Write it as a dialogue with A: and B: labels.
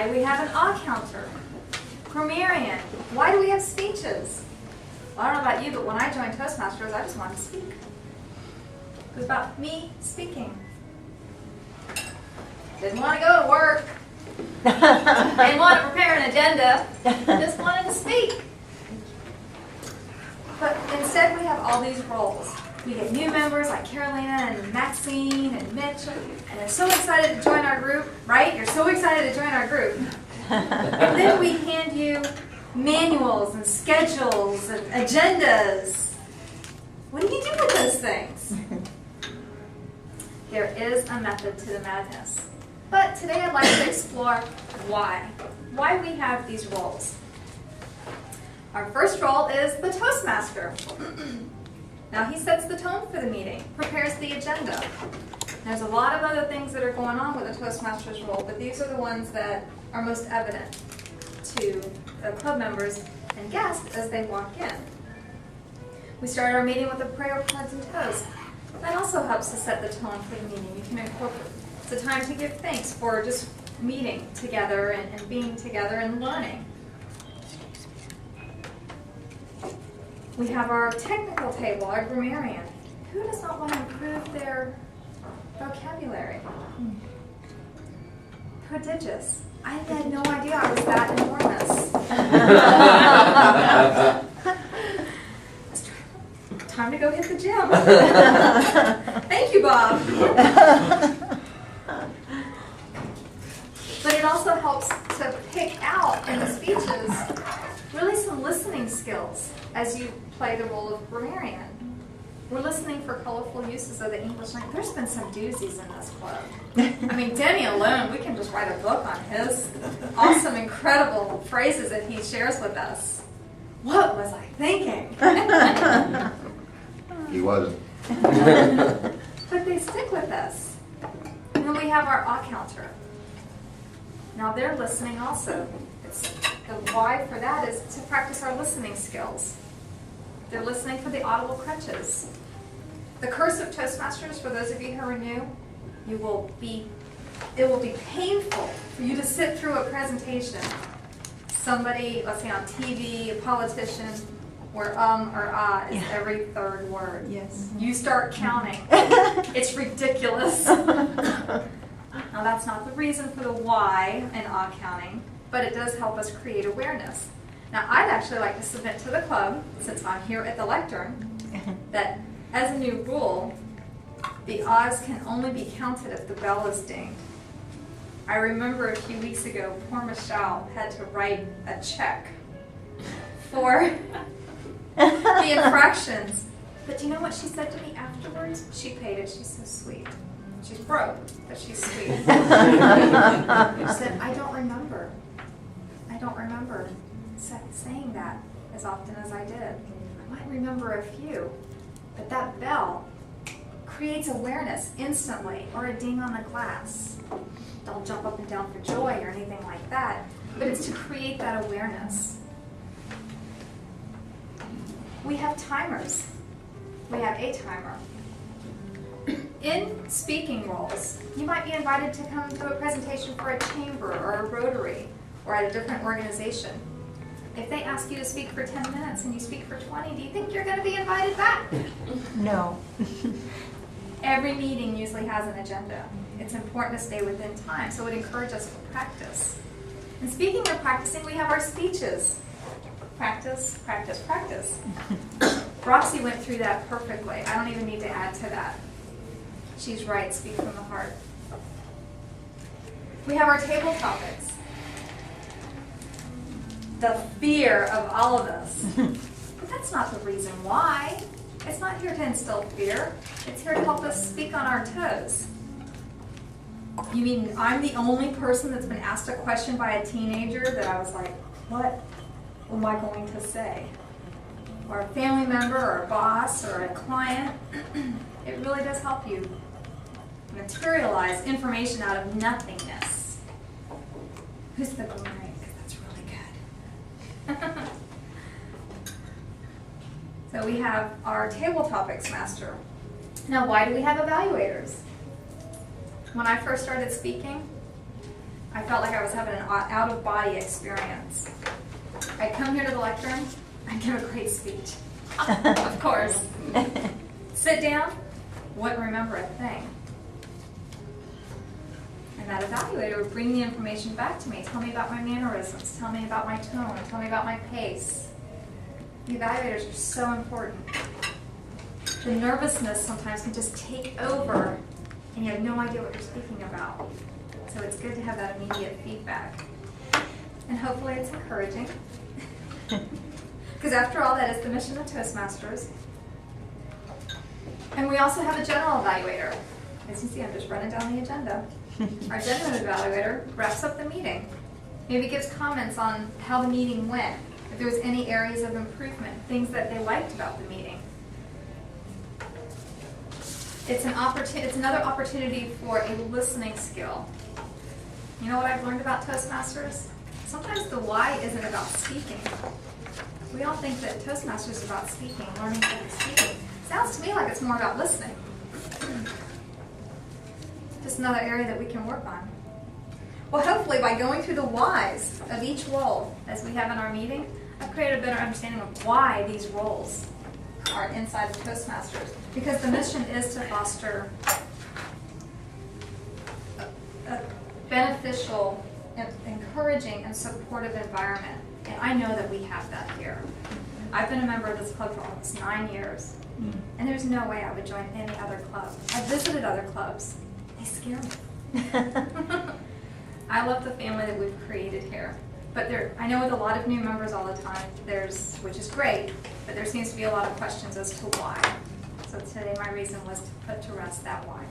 A: why we have an ah counter. Grammarian, why do we have speeches? Well, I don't know about you, but when I joined Toastmasters, I just wanted to speak. It was about me speaking. Didn't want to go to work. Didn't want to prepare an agenda. Just wanted to speak. But instead, we have all these roles. We get new members like Carolina and Maxine and Mitch, and they're so excited to join our group, right? You're so excited to join our group. And then we hand you manuals and schedules and agendas. What do you do with those things? There is a method to the madness. But today I'd like to explore why we have these roles. Our first role is the Toastmaster. Now he sets the tone for the meeting, prepares the agenda. There's a lot of other things that are going on with the Toastmaster's role, but these are the ones that are most evident to the club members and guests as they walk in. We start our meeting with a prayer of cards and toast. That also helps to set the tone for the meeting. You can incorporate. It's a time to give thanks for just meeting together and being together and learning. We have our technical table, our grammarian. Who does not want to improve their vocabulary? Prodigious. I had no idea I was that enormous. Time to go hit the gym. Thank you, Bob. But it also helps to pick out in the speeches really some listening skills as you play the role of grammarian. We're listening for colorful uses of the English language. There's been some doozies in this club. I mean, Denny alone, we can just write a book on his awesome, incredible phrases that he shares with us. What was I thinking?
B: He wasn't.
A: But they stick with us. And then we have our ah counter. Now they're listening also. The why for that is to practice our listening skills. They're listening for the audible crutches. The curse of Toastmasters, for those of you who are new, it will be painful for you to sit through a presentation. Somebody, let's say on TV, a politician, where or ah is every third word.
C: Yes.
A: You start counting. It's ridiculous. Now that's not the reason for the why in ah counting, but it does help us create awareness. Now I'd actually like to submit to the club, since I'm here at the lectern, that as a new rule, the ahs can only be counted if the bell is dinged. I remember a few weeks ago, poor Michelle had to write a check for the infractions. But do you know what she said to me afterwards? She paid it. She's so sweet. She's broke, but she's sweet. She said, I don't remember saying that as often as I did. I might remember a few, but that bell creates awareness instantly, or a ding on the glass. Don't jump up and down for joy or anything like that, but it's to create that awareness. We have timers. We have a timer. In speaking roles, you might be invited to come to a presentation for a chamber or a Rotary or at a different organization. If they ask you to speak for 10 minutes and you speak for 20, do you think you're going to be invited back?
C: No.
A: Every meeting usually has an agenda. It's important to stay within time, so it encourages us to practice. And speaking of practicing, we have our speeches. Practice, practice, practice. Roxy went through that perfectly. I don't even need to add to that. She's right, speak from the heart. We have our table topics. The fear of all of us. But that's not the reason why. It's not here to instill fear. It's here to help us speak on our toes. You mean I'm the only person that's been asked a question by a teenager that I was like, what am I going to say? Or a family member, or a boss, or a client. It really does help you materialize information out of nothingness. Who's the boomerang? Because that's really good. So we have our table topics master. Now, why do we have evaluators? When I first started speaking, I felt like I was having an out-of-body experience. I'd come here to the lectern, I'd give a great speech. Of course. Sit down, wouldn't remember a thing. And that evaluator would bring the information back to me, tell me about my mannerisms, tell me about my tone, tell me about my pace. The evaluators are so important. The nervousness sometimes can just take over and you have no idea what you're speaking about. So it's good to have that immediate feedback. And hopefully it's encouraging. Because after all, that is the mission of Toastmasters. And we also have a general evaluator. As you see, I'm just running down the agenda. Our general evaluator wraps up the meeting. Maybe gives comments on how the meeting went, if there was any areas of improvement, things that they liked about the meeting. It's another opportunity for a listening skill. You know what I've learned about Toastmasters? Sometimes the why isn't about speaking. We all think that Toastmasters is about speaking, learning public speaking. Sounds to me like it's more about listening. Just another area that we can work on. Well, hopefully by going through the whys of each role, as we have in our meeting, I've created a better understanding of why these roles are inside of Toastmasters. Because the mission is to foster a beneficial, encouraging, and supportive environment. And I know that we have that here. I've been a member of this club for almost 9 years. And there's no way I would join any other club. I've visited other clubs. They scare me. I love the family that we've created here. But I know with a lot of new members all the time, which is great, but there seems to be a lot of questions as to why. So today my reason was to put to rest that why.